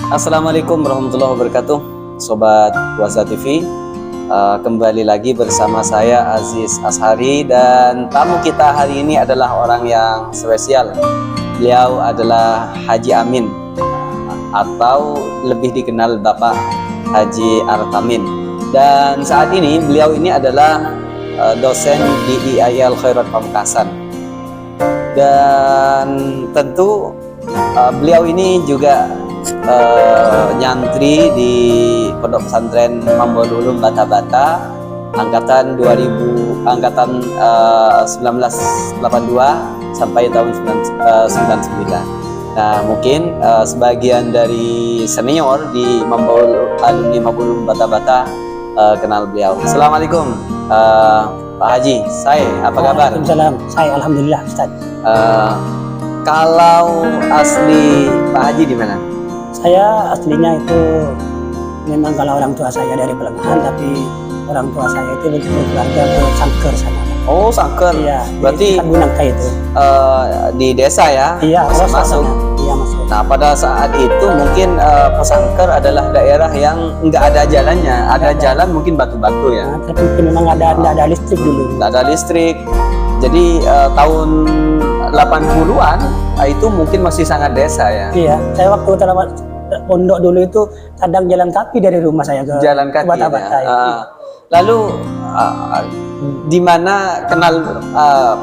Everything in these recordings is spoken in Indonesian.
Assalamualaikum warahmatullahi wabarakatuh, Sobat Puasa TV. Kembali lagi bersama saya Aziz Ashari, dan tamu kita hari ini adalah orang yang spesial. Beliau adalah Haji Amin, atau lebih dikenal Bapak Haji Artamin. Dan saat ini beliau ini adalah dosen di IAIN Al-Khairat Pamekasan. Dan tentu beliau ini juga nyantri di Pondok Pesantren Mambaul Ulum Bata-Bata angkatan 1982 sampai tahun 99. Nah, mungkin sebagian dari senior di alumni Mambaul Ulum Bata-Bata kenal beliau. Assalamualaikum Pak Haji, apa kabar? Waalaikumsalam, saya alhamdulillah Ustaz. Kalau asli Pak Haji di mana? Saya aslinya itu memang kalau orang tua saya dari Pelengahan, tapi orang tua saya itu berkeluarga ke Sangker sana. Oh, Sangker. Iya, berarti di Gunangka itu. Di desa ya? Iya, masuk. Iya, masuk. Nah, pada saat itu mungkin Pesangker adalah daerah yang nggak ada jalannya. Ada jalan mungkin batu-batu ya. Nah, tapi memang nggak ada listrik dulu. Nggak ada listrik. Jadi tahun 80-an itu mungkin masih sangat desa ya. Iya, saya waktu pondok dulu itu kadang jalan kaki dari rumah saya ke jalan kaki. Bata-Bata. Ya. Lalu di mana kenal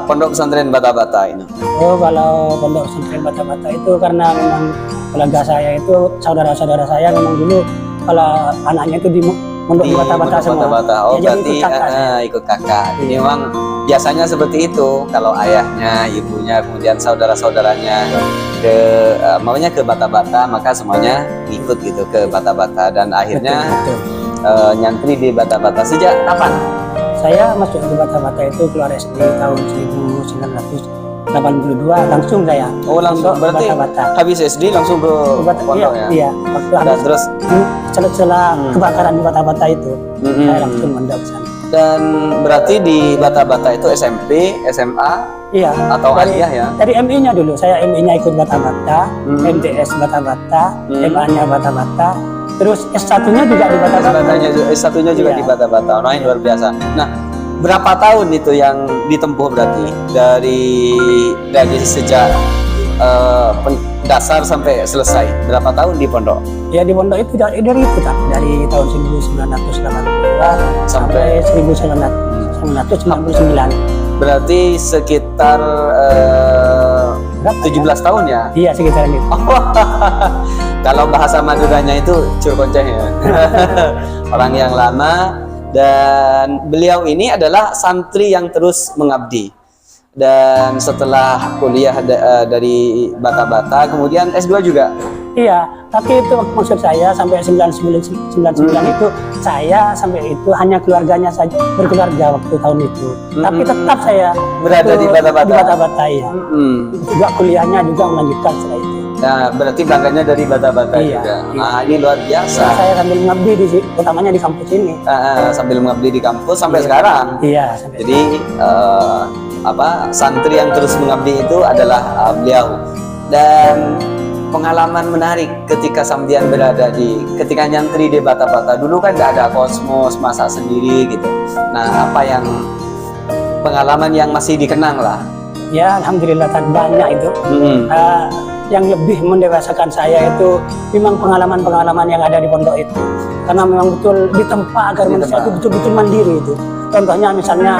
Pondok Pesantren Bata-Bata ini? Oh, kalau Pondok Pesantren Bata-Bata itu karena memang keluarga saya itu saudara-saudara saya memang dulu kalau anaknya itu di Pondok Bata-Bata semua. Oh, ya, berarti ikut kakak. Jadi iya. memang biasanya seperti itu, kalau ayahnya, ibunya, kemudian saudara-saudaranya maunya ke Bata-Bata, maka semuanya ikut gitu ke Bata-Bata, dan akhirnya nyantri di Bata-Bata. Sejak kapan? Saya masuk ke Bata-Bata itu keluar SD tahun 1982 langsung saya. Oh, langsung berarti habis SD langsung ke pondok ya? Iya, waktu habis terus setelah kebakaran di Bata-Bata itu saya langsung mondok ke sana. Dan berarti di Bata-Bata itu SMP, SMA, iya, atau aliyah ya? Dari MI-nya dulu, saya MI-nya ikut Bata-Bata, MTS Bata-Bata, MA-nya Bata-Bata, terus S1-nya juga di Bata-Bata. S1-nya juga iya. Di Bata-Bata. Nah, luar biasa. Nah, berapa tahun itu yang ditempuh berarti dari sejak dasar sampai selesai? Berapa tahun di pondok? Ya, di pondok itu dari itu kan, dari tahun 1982 sampai 1999. Berarti sekitar 17 tahun ya? Iya, sekitar itu. Kalau bahasa Maduranya itu curkonceh ya. Orang yang lama. Dan beliau ini adalah santri yang terus mengabdi. Dan setelah kuliah dari Bata-Bata, kemudian S2 juga. Iya, tapi itu maksud saya sampai 99 itu saya sampai itu hanya keluarganya saja, berkeluarga waktu tahun itu. Tapi tetap saya berada di Bata-Bata. Di Bata-Bata ya. Juga kuliahnya juga melanjutkan setelah itu. Nah, berarti berangkatnya dari Bata-Bata iya, juga. Iya. Nah, ini luar biasa. Saya sambil mengabdi utamanya di kampus ini. Sambil mengabdi di kampus sampai sekarang. Iya. Jadi santri yang terus mengabdi itu adalah beliau. Dan pengalaman menarik ketika sambian ketika nyantri di Bata-Bata. Dulu kan nggak ada kosmos, masak sendiri gitu. Nah, apa yang pengalaman yang masih dikenang lah? Ya, alhamdulillah banyak itu. Yang lebih mendewasakan saya itu memang pengalaman-pengalaman yang ada di pondok itu, karena memang betul ditempa agar manusia itu betul-betul mandiri itu. Contohnya misalnya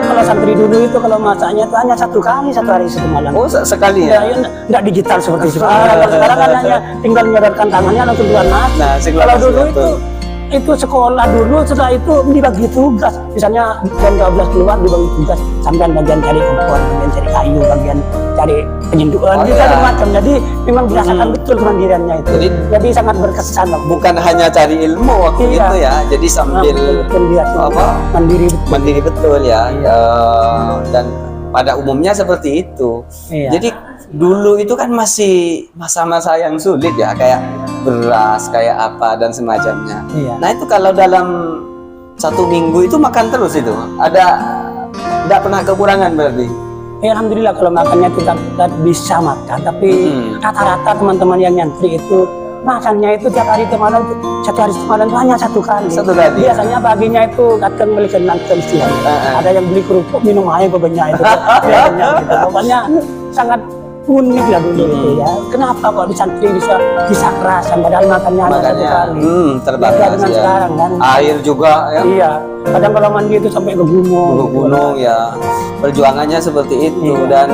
kalau santri dulu itu kalau masaknya itu hanya satu hari satu malam. Oh, sekali ya? Tidak digital seperti sekarang. Sekarang kan hanya tinggal menyorotkan tangannya langsung keluar nasi. Nah, kalau dulu itu sekolah dulu, setelah itu dibagi tugas. Misalnya jam 12 keluar dibagi tugas, sampai bagian cari kompor, bagian cari kayu, bagian cari penyinduan, macam. Jadi memang dirasakan betul kemandiriannya itu. Jadi sangat berkesan. Bukan hanya cari ilmu waktu itu ya, jadi sambil mandiri betul ya. Dan pada umumnya seperti itu. Iya. Jadi dulu itu kan masih masa-masa yang sulit ya, kayak beras, kayak apa dan semacamnya. Iya. Nah, itu kalau dalam 1 minggu itu makan terus itu, tidak pernah kekurangan berarti? Ya, alhamdulillah kalau makannya kita bisa makan, tapi rata-rata teman-teman yang nyantri itu makannya itu tiap hari malam, satu hari semalam itu hanya satu kali. Satu kali. Biasanya paginya itu kadang beli nonton siang. Ada yang beli kerupuk, minum air bebannya itu. Biasanya gitu. Pokoknya sangat unik lah dulu itu ya. Kenapa kok di santri bisa kerasan padahal makannya hanya satu kali. Terbatas Beda dengan ya. sekarang kan. Air juga ya. Iya. Kadang kalau mandi itu sampai ke gunung. Ke gunung ya. Perjuangannya seperti itu dan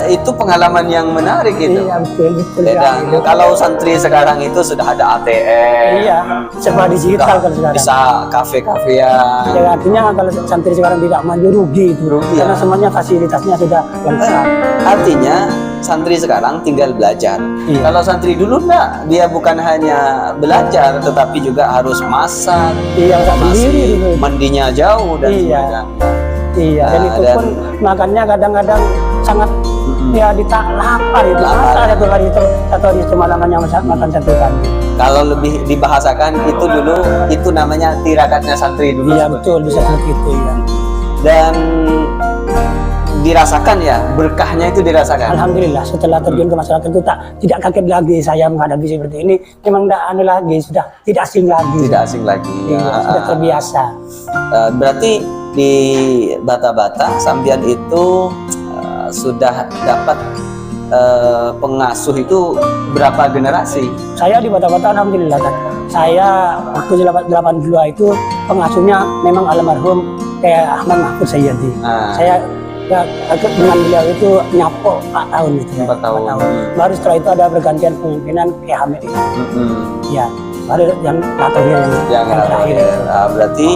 itu pengalaman yang menarik itu. Iya betul. Dan kalau santri sekarang itu sudah ada ATM. Iya, serba digital kalau sekarang. Bisa kafe-kafean. Ya, artinya kalau santri sekarang tidak mandi rugi itu. Rugi, karena ya. semuanya fasilitasnya sudah lengkap. Artinya santri sekarang tinggal belajar. Iya. Kalau santri dulu enggak, dia bukan hanya belajar tetapi juga harus masak. Iya, nggak sendiri Masih dulu. mandinya jauh dan Iya. sebagainya. Iya, dan itu pun makannya kadang-kadang sangat ya lapar itu. Lapar. Masa satu hari itu malamannya makan satu kali. Kalau lebih dibahasakan itu dulu itu namanya tirakatnya santri dulu. Iya betul, bisa seperti itu ya. Dan dirasakan ya, berkahnya itu dirasakan. Alhamdulillah setelah terjun ke masyarakat itu tidak kaget lagi saya menghadapi seperti ini. Memang tidak aneh lagi, sudah tidak asing lagi. Tidak asing lagi. Iya, sudah terbiasa. Berarti di Bata-Bata Sambian itu sudah dapat pengasuh itu berapa generasi? Saya di Bata-Bata alhamdulillah kan. Saya waktu 82 itu pengasuhnya memang almarhum kayak Ahmad Mahfud Sayyadi. Saya dengan beliau itu nyapo 4 tahun itu ya. 4 tahun. Baru setelah itu ada pergantian pemimpinan kayak Hamid itu. Ya, baru yang terakhir yang terakhir. Berarti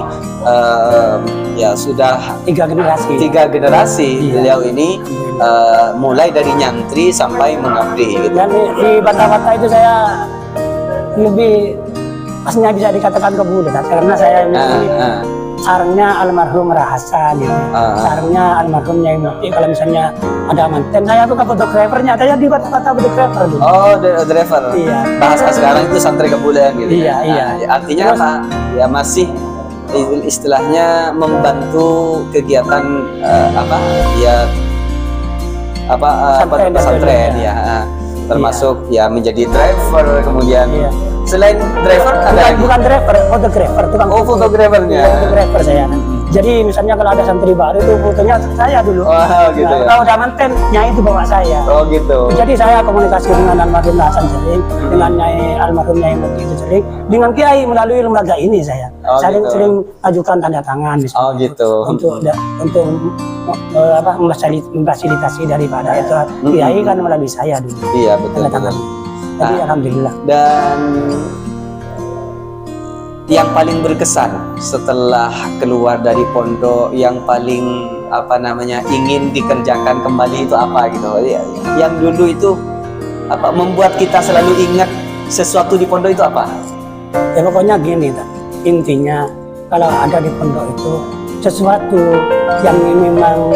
ya sudah 3 generasi. 3 generasi Iya. beliau ini mulai dari nyantri sampai mengabdi gitu. Dan di Bata-Bata itu saya lebih pasnya bisa dikatakan kebulet karena saya ini sarangnya almarhum Rahasa gitu. Sarangnya almarhum Nyai Mukti. Kalau misalnya ada manten, saya tuh fotografernya. Saya di Bata-Bata fotografer dulu. Oh, driver. Iya. Bahasa sekarang itu santri kebulen gitu. Iya, iya. Artinya Terus, apa? Ya masih istilahnya membantu kegiatan pesantren ya. Termasuk ya menjadi driver kemudian. Iya. Selain driver ada lagi? Bukan driver, fotografer, tukang Oh, foto. fotografernya. Iya, fotografer saya. Jadi misalnya kalau ada santri baru itu fotonya saya dulu. Oh, gitu ya. Kalau udah manten, Nyai itu bawa saya. Oh, gitu. Jadi saya komunikasi dengan almarhum Hasan sering, dengan Nyai almarhum Nyai Mukti itu sering, dengan Kiai melalui lembaga ini saya. Oh, Sering gitu. sering ajukan tanda tangan misalnya. Oh, gitu. Untuk memfasilitasi daripada itu Kiai kan melalui saya dulu. Iya, betul. Tanda tangan. Jadi alhamdulillah. Dan yang paling berkesan setelah keluar dari pondok, yang paling ingin dikerjakan kembali itu apa gitu? Yang dulu itu membuat kita selalu ingat sesuatu di pondok itu apa? Ya pokoknya gini, intinya kalau ada di pondok itu sesuatu yang memang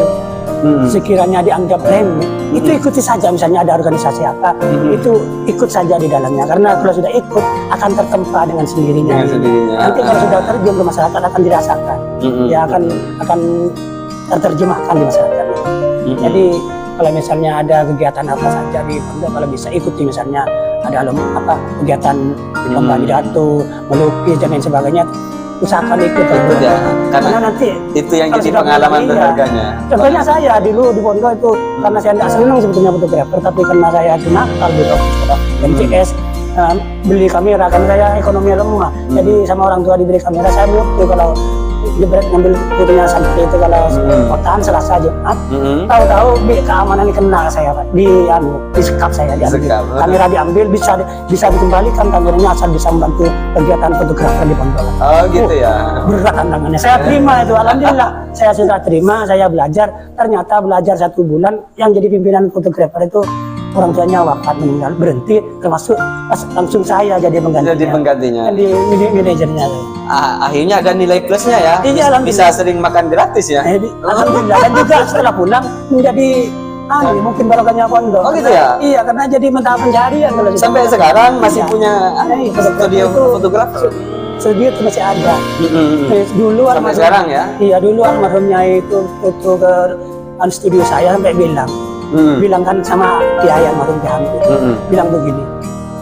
sekiranya dianggap remeh, itu ikuti saja. Misalnya ada organisasi apa, itu ikut saja di dalamnya. Karena kalau sudah ikut akan tertempa dengan sendirinya. Nanti kalau sudah terjun ke masyarakat akan dirasakan, ya akan terterjemahkan di masyarakat. Jadi kalau misalnya ada kegiatan apa saja di pondok, kalau bisa ikuti, misalnya ada kegiatan lomba pidato, melukis dan lain sebagainya, usahakan ikut ya. Karena nanti itu yang kalau jadi sudah pengalaman iya. berharganya. Contohnya saya dulu di pondok itu, karena saya tidak senang sebetulnya fotografer, tapi karena saya itu nakal gitu, MCS, beli kamera, karena saya ekonomi lemah, jadi sama orang tua diberi kamera, saya butuh kalau ngambil fotonya santri itu kalau kotaan Selasa Jumat, tahu-tahu keamanan kena saya Pak, di sekap saya diambil, kamera diambil, bisa dikembalikan kameranya asal bisa membantu kegiatan fotografer di pondok. Oh gitu ya. Berat tantangannya, saya terima itu, alhamdulillah saya sudah terima, saya belajar, ternyata belajar 1 bulan, yang jadi pimpinan fotografer itu orang tuanya wafat, meninggal, berhenti, termasuk langsung saya jadi penggantinya. Jadi penggantinya. Jadi manajernya saya. Akhirnya ada nilai plusnya ya. Iya, bisa sering makan gratis ya. Alhamdulillah. Dan juga setelah pulang menjadi mungkin barokahnya pondok. Oh gitu ya. Iya, karena jadi mata pencarian kalau sampai sekarang masih punya studio itu, fotografer. Studio itu masih ada. Dulu sampai sekarang ya. Iya, dulu almarhumnya itu foto ke studio saya sampai bilang, bilang kan sama kiai almarhum Kiai Hamid itu, bilang begini,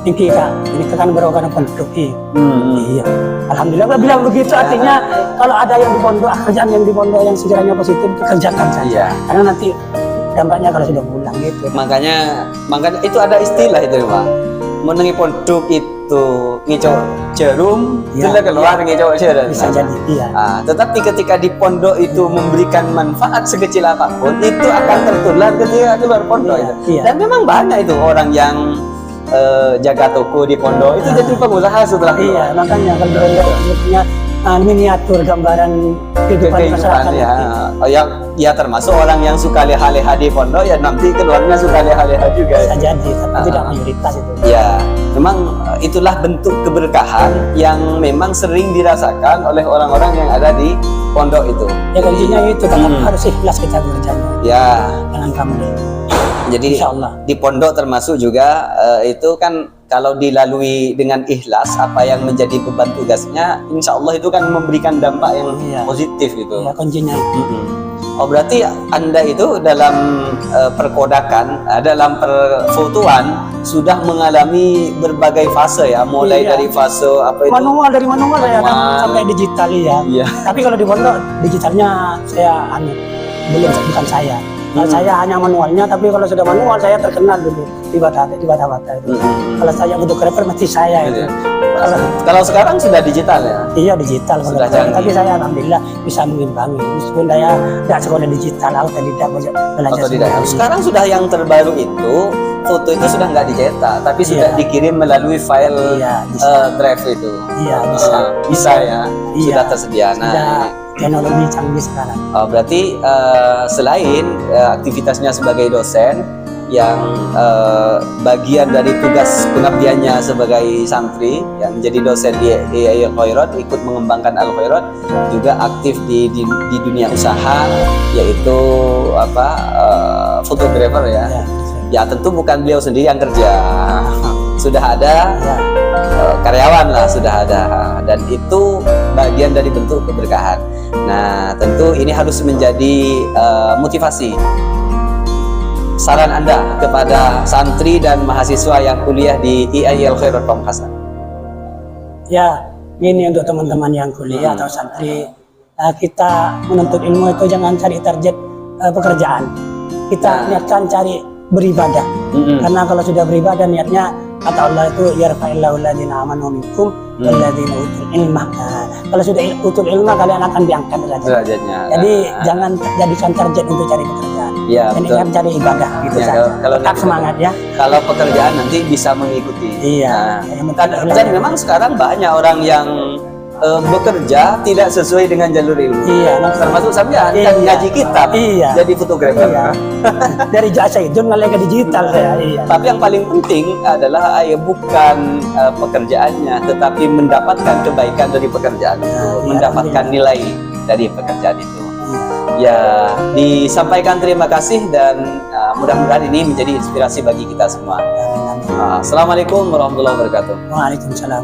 ini kak, ini kan berokan pondok iya, alhamdulillah bilang begitu, artinya kalau ada yang di pondok, kerjaan yang di pondok yang sekiranya positif itu kerjakan saja, karena nanti dampaknya kalau sudah pulang gitu. Makanya itu ada istilah itu Pak, menengi pondok itu ngicau jarum, sudah keluar ngicau jarum. Bisa jadi, iya. Tetapi ketika di pondok itu memberikan manfaat sekecil apapun, itu akan tertular ketika keluar pondok itu. Dan memang banyak itu orang yang jaga toko di pondok itu jadi pengusaha setelah keluar. Iya, makanya kalau di pondok sebetulnya miniatur gambaran kehidupan masyarakat. Ya termasuk orang yang suka leha-leha di pondok, ya nanti keluarnya suka leha-leha juga. Bisa jadi, tapi tidak mayoritas itu. Ya, memang itulah bentuk keberkahan yang memang sering dirasakan oleh orang-orang yang ada di pondok itu. Ya kuncinya itu, tetap harus ikhlas kita bekerjanya. Ya. Dengan kamu. Jadi di pondok termasuk juga itu kan kalau dilalui dengan ikhlas apa yang menjadi beban tugasnya, insya Allah itu kan memberikan dampak yang positif gitu. Ya kuncinya itu. Oh berarti Anda itu dalam perkodakan, dalam perfotoan sudah mengalami berbagai fase ya, mulai dari fase apa itu? Dari manual ya kan sampai digital ya. Tapi kalau di pondok digitalnya saya bukan saya. Kalau saya hanya manualnya, tapi kalau sudah manual saya terkenal dulu di Bata itu. Kalau saya fotografer mesti saya itu. Kalau sekarang sudah digital ya? Iya digital. Sudah tapi saya alhamdulillah bisa mengimbangi. Meskipun saya tidak sekolah digital, tidak belajar. Sekarang sudah yang terbaru itu foto itu sudah nggak dicetak, tapi sudah dikirim melalui file drive itu. Iya bisa ya, sudah tersedia. Teknologi canggih sekarang. Berarti selain aktivitasnya sebagai dosen yang bagian dari tugas pengabdiannya sebagai santri yang menjadi dosen di Al Khairat, ikut mengembangkan Al Khairat, juga aktif di dunia usaha, yaitu fotografer ya. Ya tentu bukan beliau sendiri yang kerja, sudah ada karyawan lah, sudah ada, dan itu bagian dari bentuk keberkahan. Nah tentu ini harus menjadi motivasi. Saran Anda kepada santri dan mahasiswa yang kuliah di IAI Al Khairat Pamekasan. Ya, ini untuk teman-teman yang kuliah atau santri, kita menuntut ilmu itu jangan cari target pekerjaan. Kita niatkan cari beribadah. Karena kalau sudah beribadah niatnya, kata Allah itu yarfa'illahu alladziina aamanu minkum walladziina utul ilma. Kalau sudah utul ilma kalian akan diangkat derajatnya. Jadi jangan jadikan target untuk cari pekerjaan. Ya, ini kan cari ibadah gitu saja. Kalau tetap semangat ya. Kalau pekerjaan nanti bisa mengikuti. Iya. Dan memang sekarang banyak orang yang bekerja tidak sesuai dengan jalur ilmu. Iya, termasuk sampean kan ngaji kitab, jadi fotografer. Dari jasa itu ngalih ke digital saya. Tapi yang paling penting adalah bukan pekerjaannya, tetapi mendapatkan kebaikan dari pekerjaan itu, mendapatkan nilai dari pekerjaan itu. Ya, disampaikan terima kasih dan mudah-mudahan ini menjadi inspirasi bagi kita semua. Assalamualaikum warahmatullahi wabarakatuh. Waalaikumsalam.